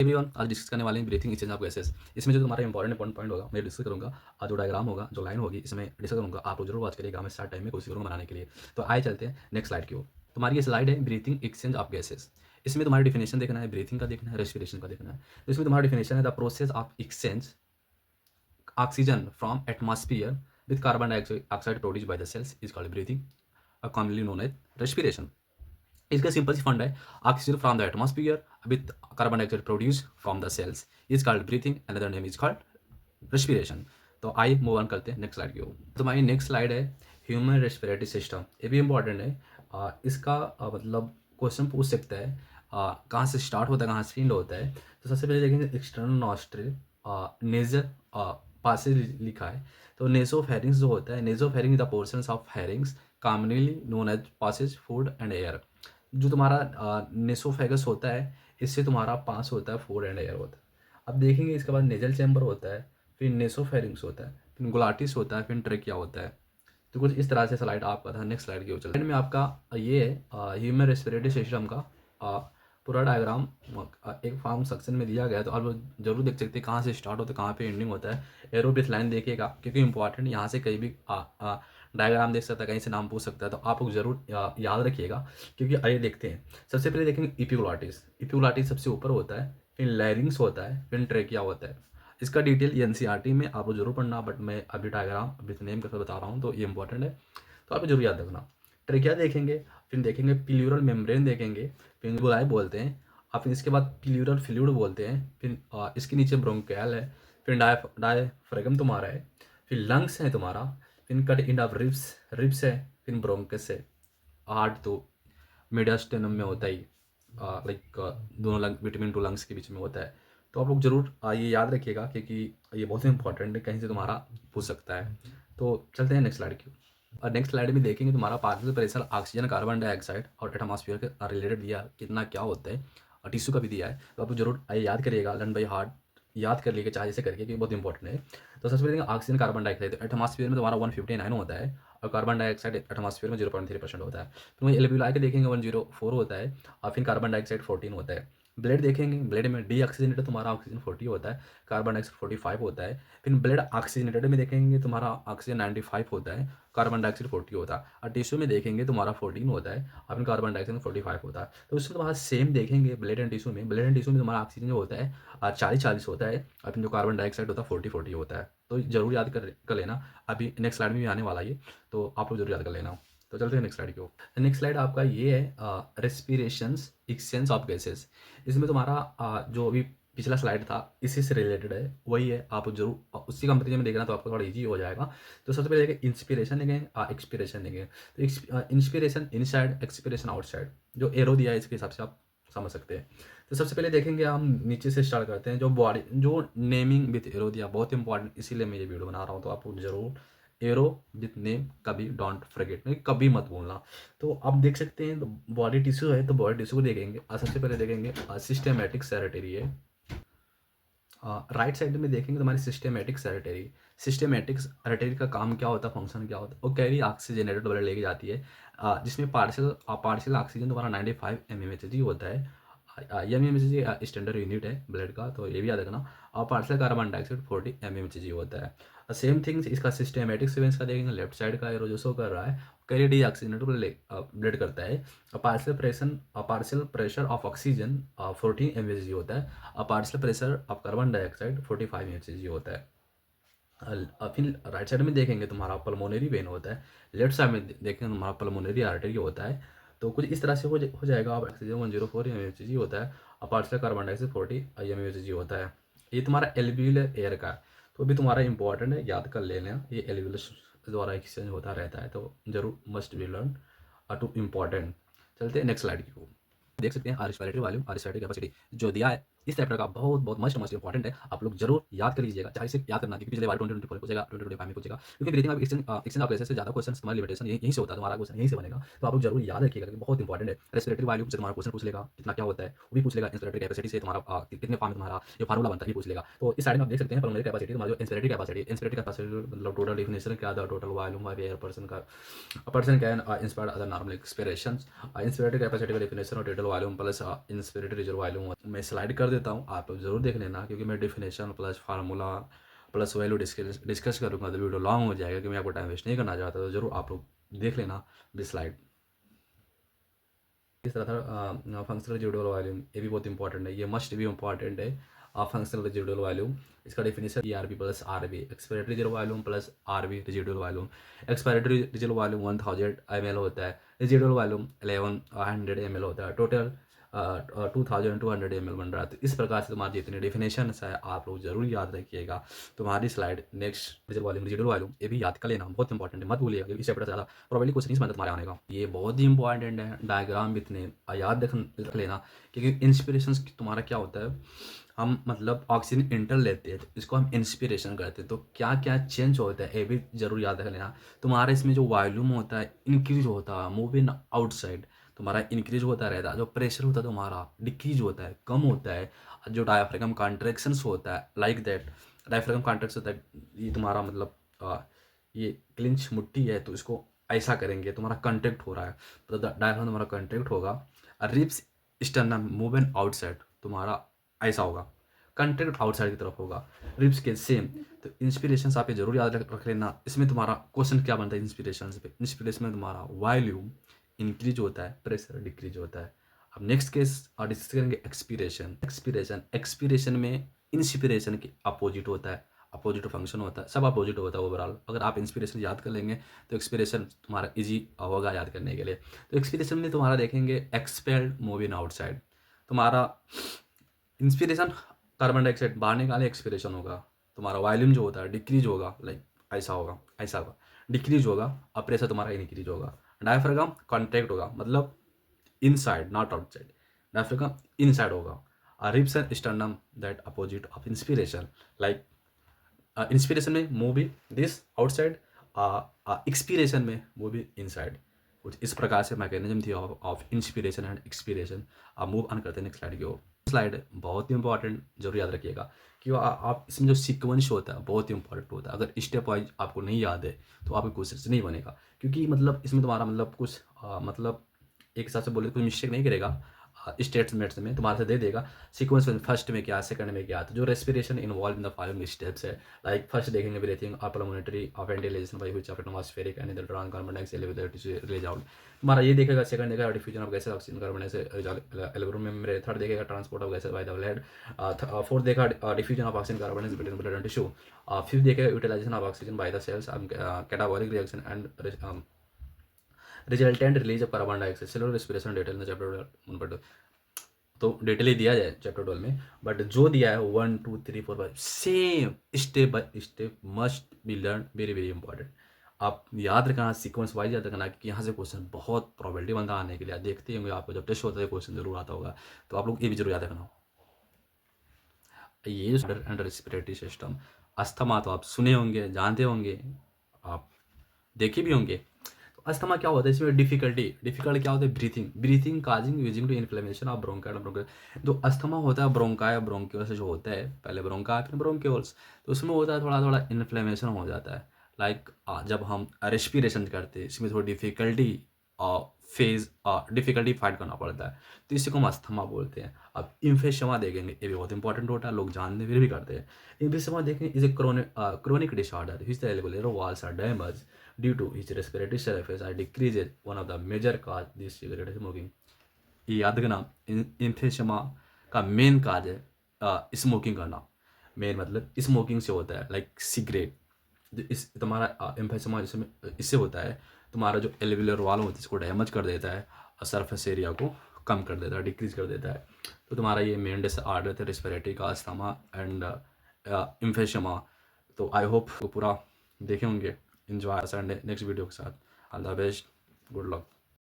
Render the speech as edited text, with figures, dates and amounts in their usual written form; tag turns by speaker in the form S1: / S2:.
S1: Everyone, आज discuss करने वाले हैं ब्रीथिंग एक्सचेंज ऑफ गैसेस। इसमें जो तुम्हारा इंपॉर्टेंट पॉइंट होगा मैं डिस्कस करूंगा। जो डायग्राम होगा, जो लाइन होगी, इसमें डिस्कस करूंगा। आप लोग जरूर वॉच करिएगा, मैं स्टार्ट टाइम में कोशिश करूंगा बनाने के लिए। तो आइए चलते हैं नेक्स्ट स्लाइड की ओर। तुम्हारी ये स्लाइड है ब्रीथिंग एक्सचेंज ऑफ गैसेस। इसमें तुम्हारी डिफिनेशन देखना है, ब्रीथिंग का देखना है, रेस्पिरेशन का देखना है। तो इसमें तुम्हारा डिफिनेशन है the process of exchange oxygen from atmosphere with carbon dioxide produce by the cells is called breathing, commonly known as respiration. इसका सिंपल सी फंड है, oxygen from the atmosphere with carbon dioxide produce from the cells is called breathing, another name is called respiration. तो आइए move on करते हैं next slide की ओर। तो हमारी नेक्स्ट स्लाइड है ह्यूमन रेस्पिरेटरी सिस्टम। ये भी इंपॉर्टेंट है। इसका मतलब क्वेश्चन पूछ सकता है कहाँ से स्टार्ट होता है, कहाँ से एंड होता है। तो सबसे पहले देखेंगे एक्सटर्नल नॉस्ट्रिल, नेजर पासेज लिखा है। तो नेसोफेरिंग्स जो होता है, nasopharynx the portions of pharynx commonly known as passage food and air. जो तुम्हारा नेसोफेगस होता है, इससे तुम्हारा पास होता है फूड एंड एयर होता है। अब देखेंगे इसके बाद नेजल चैम्बर होता है, फिर नेसोफेरिंग्स होता है, फिर ग्लाटिस होता है, फिर ट्रेकिया होता है। तो कुछ इस तरह से स्लाइड आपका था। नेक्स्ट स्लाइड की ओर चलते हैं। में आपका ये है ह्यूमन रेस्पिरेटरी सिस्टम का पूरा डायग्राम एक फॉर्म सेक्शन में दिया गया है। तो आप लोग जरूर देख सकते हैं कहाँ से स्टार्ट होता है, कहाँ पे एंडिंग होता है। एरो बेस लाइन देखिएगा, क्योंकि इंपॉर्टेंट यहाँ से कहीं भी डायग्राम देख सकता है, कहीं से नाम पूछ सकता है। तो आप लोग जरूर याद रखिएगा, क्योंकि आइए देखते हैं। सबसे पहले देखेंगे इपिग्लॉटिस। इपिग्लॉटिस सबसे ऊपर होता है, फिर लैरिंग्स होता है, फिर ट्रेकिया होता है। इसका डिटेल एनसीईआरटी में आप लोग जरूर पढ़ना, बट मैं अभी डायग्राम अभी नेम करके बता रहा हूँ, तो ये इंपॉर्टेंट है, तो आप जरूर याद रखना। ट्रेकिया देखेंगे, फिर देखेंगे प्लूरल मेम्ब्रेन देखेंगे, फिर बुलाए बोलते हैं, और फिर इसके बाद प्लूरल फ्लूइड बोलते हैं, फिर इसके नीचे ब्रोंकियल है, फिर डायफ्रागम तुम्हारा है, फिर लंग्स है तुम्हारा, फिर कट इंड ऑफ रिब्स है, फिर ब्रोंकस है। हार्ट तो मीडियास्टेनम में होता ही, लाइक दोनों लंग बिटवीन टू लंग्स के बीच में होता है। तो आप लोग जरूर ये याद रखिएगा, क्योंकि ये बहुत इंपॉर्टेंट है, कहीं से तुम्हारा पूछ सकता है। तो चलते हैं नेक्स्ट स्लाइड की। और नेक्स्ट स्लाइड में देखेंगे तुम्हारा particle pressure, oxygen, carbon dioxide और एटमॉस्फेयर के रिलेटेड दिया है, कितना क्या होता है, और टिश्यू का भी दिया है। तो आप जरूर ये याद करिएगा, लर्न बाई हार्ट याद कर लीजिए, चाहे जैसे करके, क्योंकि बहुत इंपॉर्टेंट है। तो सबसे पहले ऑक्सीजन, कार्बन डाइऑक्साइड, तो एटमॉस्फेयर में तुम्हारा 159 होता है, और कार्बन डाइऑक्साइड एटमॉस्फेयर में 0.3% होता है। फिर वहीं एलबीलाई के देखेंगे 104 होता है, और फिर कार्बन डाइऑक्साइड 14 होता है। ब्लड देखेंगे, ब्लड में डी ऑक्सीजनेटेड तुम्हारा ऑक्सीजन 40 होता है, कार्बन डाइऑक्साइड 45 होता है। फिर ब्लड ऑक्सीजनेटेड में देखेंगे तुम्हारा ऑक्सीजन 95 होता है, कार्बन डाइऑक्साइड 40 होता है। और टिश्यू में देखेंगे तुम्हारा 14 होता है, और फिर कार्बन डाइऑक्साइड 45 होता है। तो उसमें तुम्हारा सेम देखेंगे ब्लड एंड टिश्यू में। ब्लड एंड टिश्यू में तुम्हारा ऑक्सीजन जो होता है 40-40 होता है, और फिर जो कार्बन डाइऑक्साइड होता है 40-40 होता है। तो जरूर याद कर लेना, अभी नेक्स्ट स्लाइड में भी आने वाला है ये, तो आप लोग जरूर याद कर लेना। तो चलते हैं नेक्स्ट स्लाइड की ओर। नेक्स्ट स्लाइड आपका ये है रेस्पिरेशंस एक्सचेंज ऑफ गैसेस। इसमें तुम्हारा जो अभी पिछला स्लाइड था इसी से रिलेटेड है, वही है। आप जरूर उसी कंपेरिजन में देखना, तो आपको थोड़ा इजी हो जाएगा। तो सबसे पहले देखें इंस्पिरेशन देंगे, एक्सपिरेशन देंगे। तो इंस्पिरेशन इनसाइड, एक्सपिरेशन आउटसाइड, जो एरो दिया है इसके हिसाब से आप समझ सकते हैं। तो सबसे पहले देखेंगे, हम नीचे से स्टार्ट करते हैं। जो बॉडी, जो नेमिंग विथ एरो दिया, बहुत इंपॉर्टेंट, इसीलिए मैं ये वीडियो बना रहा हूँ। तो आपको जरूर एरो विथ नेम कभी डोंट फॉरगेट, नहीं कभी मत भूलना। तो आप देख सकते हैं, तो बॉडी टिश्यू है, तो बॉडी टिश्यू को देखेंगे, और सबसे पहले देखेंगे सिस्टेमेटिक सेरेटरी है। राइट साइड में देखेंगे तुम्हारी सिस्टेमेटिक सेरेटरी। सिस्टेमेटिक सेरेटरी का काम क्या होता है, फंक्शन क्या होता है, वो कैरी ऑक्सीजनेटेड ब्लड लेके जाती है, जिसमें पार्शियल ऑक्सीजन तुम्हारा 95 mmHg होता है। mmHg स्टैंडर्ड यूनिट है ब्लड का, तो ये भी याद रखना। और पार्शियल कार्बन डाइऑक्साइड 40 mmHg होता है। सेम थिंग्स इसका सिस्टेमेटिक सीक्वेंस का देखेंगे, लेफ्ट साइड का एरो जो शो कर रहा है, कैरी डी ऑक्सीजनेटेड ब्लड करता है। Partial pressure of oxygen 14 mmHg होता है, partial pressure of carbon dioxide 45 mmHg होता है। फिर राइट साइड में देखेंगे तुम्हारा पल्मोनरी वेन होता है, लेफ्ट साइड में देखेंगे तुम्हारा पल्मोनरी आर्टरी होता है। तो कुछ इस तरह से हो जाएगा। अब ऑक्सीजन 104 mmHg होता है, और पार्शियल कार्बन डाइऑक्साइड 40 mmHg होता है। ये तुम्हारा एल्वियुलर एयर का है, तो भी तुम्हारा इंपॉर्टेंट है, याद कर लेना। ये एल्वियुलर द्वारा एक्सचेंज होता रहता है, तो जरूर must be learn to important. चलते हैं नेक्स्ट स्लाइड की। देख सकते हैं रेस्पिरेटरी वॉल्यूम और रेस्पिरेटरी कैपेसिटी जो दिया है इस चैप्टर का, बहुत बहुत मस्ट इंपॉर्टेंट है। आप लोग जरूर याद कर लीजिएगा, चाहे इसे याद करना, क्योंकि पिछले बार 2024 में पूछेगा, 2025 में पूछेगा, क्योंकि breathing of exchange of gases से ज्यादा क्वेश्चन तुम्हारा लिमिटेशन यहीं से होता है, तुम्हारा क्वेश्चन यहीं से बनेगा। तो आप लोग जरूर याद रखिएगा कि बहुत इंपॉर्टेंट है। रेस्पिरेटरी वॉल्यूम से तुम्हारा क्वेश्चन पूछ लेगा, कितना क्या होता है वो भी पूछ लेगा। इंस्पिरेटरी कैपेसिटी से तुम्हारा कितने फॉर्म में तुम्हारा जो फार्मूला बनता है ये पूछ लेगा। तो इस साइड में आप देख सकते हैं पल्मोनरी कैपेसिटी, तुम्हारा जो इंस्पिरेटरी कैपेसिटी मतलब टोटल डिफिनेशन क्या था, total volume of air person का, person can inspire other normal expirations. Inspiratory capacity का डिफिनेशन और total volume plus inspiratory reserve volume मैं स्लाइड कर कर देता हूँ, आप ज़रूर देख लेना, क्योंकि मैं definition plus formula plus value discuss करूँगा तो वीडियो लॉन्ग हो जाएगा, क्योंकि मैं आपको टाइम वेस्ट नहीं करना चाहता। तो ज़रूर आप लोग देख लेना दिस स्लाइड। इस तरह था फंक्शनल रेजिडुअल वॉल्यूम, ये भी बहुत इंपॉर्टेंट है, ये मस्ट भी इंपॉर्टेंट है। फंक्शनल रेजिडुअल वॉल्यूम, इसका definition ERV plus RV, expiratory residual volume plus RV residual volume. Expiratory residual volume 1000 ml होता है, रेजिडुअल वॉल्यूम 1100 ml होता है, टोटल 2200 ml बन रहा है। तो इस प्रकार से तुम्हारी जितनी डेफिनेशन है आप लोग जरूर याद रखिएगा। तुम्हारी स्लाइड नेक्स्ट रेजिडुअल वॉल्यूम ये भी याद कर लेना, बहुत इंपॉर्टेंट है, मत भूलिएगा, क्योंकि इस चैप्टर से ज़्यादा प्रोबेबली कुछ नहीं बनता तुम्हारे आने का। ये बहुत ही इंपॉर्टेंट है, डायग्राम भी इतने याद रख लेना, क्योंकि इंस्पिरेशन तुम्हारा क्या होता है, हम मतलब ऑक्सीजन इंटर लेते हैं तो इसको हम इंस्पिरेशन करते हैं, तो क्या क्या चेंज होता है ये भी जरूर याद रख लेना। तुम्हारे इसमें जो वॉल्यूम होता है इंक्रीज होता है, मूव इन आउटसाइड तुम्हारा इंक्रीज होता रहता है, जो प्रेशर होता है तुम्हारा डिक्रीज होता है, कम होता है। जो डायफ्रागम कॉन्ट्रैक्शंस होता है लाइक दैट, डायफ्रागम कॉन्ट्रैक्शन होता है, ये तुम्हारा मतलब ये क्लिंच मुट्ठी है तो इसको ऐसा करेंगे, तुम्हारा कंट्रैक्ट हो रहा है तो डायफ्रागम तुम्हारा कंट्रैक्ट होगा। Ribs sternum move in outside तुम्हारा ऐसा होगा, कंट्रैक्ट आउटसाइड की तरफ होगा, रिब्स के सेम। तो इंस्पिरेशन आप ये जरूर याद रख लेना। इसमें तुम्हारा क्वेश्चन क्या बनता है इंस्पिरेशन पे, इंस्पिरेशन में तुम्हारा वॉल्यूम इंक्रीज होता है, प्रेशर डिक्रीज होता है। अब नेक्स्ट केस डिस्कस करेंगे एक्सपीरेशन। एक्सपीरेशन में इंस्पिरेशन के अपोजिट होता है, अपोजिट फंक्शन होता है, सब अपोजिट होता है ओवरऑल। अगर आप इंस्पिरेशन याद कर लेंगे तो एक्सपीरेशन तुम्हारा इजी होगा याद करने के लिए। तो एक्सपीरेशन में तुम्हारा देखेंगे एक्सपेल्ड मूविंग आउटसाइड, तुम्हारा इंस्पिरेशन कार्बन डाइऑक्साइड बाहर निकाले, एक्सपीरेशन होगा तुम्हारा वॉल्यूम जो होता है डिक्रीज होगा, लाइक ऐसा होगा, ऐसा होगा, डिक्रीज होगा, और प्रेशर तुम्हारा इंक्रीज होगा। डायफ्रागम कॉन्ट्रैक्ट होगा, मतलब inside not outside, diaphragm inside होगा। Ribs and sternum that opposite of inspiration, like inspiration में मूव भी दिस आउटसाइड, एक्सपीरेशन में मूव भी इनसाइड। कुछ इस प्रकार से मैकेनिज्म थी ऑफ इंस्पिरेशन एंड एक्सपीरेशन। आप मूव ऑन करते हैं नेक्स्ट स्लाइड की ओर। स्लाइड बहुत ही इंपॉर्टेंट, जरूर याद रखिएगा, कि आप इसमें जो सीक्वेंस होता है बहुत ही इंपॉर्टेंट होता है। अगर स्टेप वाइज आपको नहीं याद है तो आपके क्वेश्चन नहीं बनेगा, क्योंकि मतलब इसमें तुम्हारा मतलब कुछ मतलब एक हिसाब से बोले तो कोई मिस्टेक नहीं करेगा। स्टेटमेंट्स में तुम्हारे से दे देगा सीक्वेंस में, फर्स्ट में क्या, सेकंड में क्या। तो जो respiration involve in the following steps है, लाइक फर्स्ट देखेंगे ब्रीथिंग और pulmonary of ventilation by which of atmospheric and the trans carbon dioxide level release out, तुम्हारा ये देखेगा। सेकंड देखेगा diffusion of gases oxygen carbon dioxide algorithm में। Third देखेगा transport of gases by the blood. Fourth देखा diffusion of oxygen carbon dioxide between blood and tissue. Fifth देखेगा utilisation of oxygen by the sales, catabolic reaction and resultant release of carbon dioxide. Cellular respiration detail में chapter तो detail ही दिया जाए chapter 12 में, but जो दिया है 1 2 3 4 5 same step by step must be learn, very very important. आप याद रखना, सीक्वेंस वाइज याद रखना, कि यहाँ से क्वेश्चन बहुत प्रोबेबिलिटी बनता आने के लिए। आप देखते होंगे आपको जब टेस्ट होता है क्वेश्चन जरूर आता होगा, तो आप लोग ये भी जरूर याद रखना। ये अंडर रेस्पिरेटरी सिस्टम, अस्थमा तो आप सुने होंगे, जानते होंगे, आप देखे भी होंगे। तो अस्थमा क्या होता है, इसमें डिफिकल्ट क्या होता है, breathing causing using to inflammation of bronchi. जो अस्थमा होता है ब्रोंकाई ब्रोंक्योल्स जो होता है, पहले ब्रोंकाई फिर ब्रोंक्योल्स, तो उसमें होता है थोड़ा थोड़ा इन्फ्लेमेशन हो जाता है। लाइक जब हम रेस्पिरेशन करते हैं इसमें थोड़ी डिफिकल्टी डिफिकल्टी फाइट करना पड़ता है, तो इसी को हम अस्थमा बोलते हैं। अब इम्फेशमा देखेंगे, ये भी बहुत इंपॉर्टेंट होता है, लोग जानते फिर भी करते हैं। इम्फेशमा देखेंगे is a chronic disorder which the alveolar walls are damage due to which respiratory surface are decreases, one of the major cause this cigarette smoking. ये याद रखना, इम्फेशमा का मेन काज है स्मोकिंग करना। मेन मतलब स्मोकिंग से होता है, लाइक सिगरेट। इस तुम्हारा इम्फेशमा इससे होता है, तुम्हारा जो एल्वेओलर वॉल होता है इसको डैमेज कर देता है और सरफेस एरिया को कम कर देता है, डिक्रीज कर देता है। तो तुम्हारा ये मेन डिसऑर्डर थे रेस्पिरेटरी का, अस्थमा एंड इम्फेशमा। तो आई होप पूरा देखे होंगे। एंजॉय संडे नेक्स्ट वीडियो के साथ। All the best, good luck.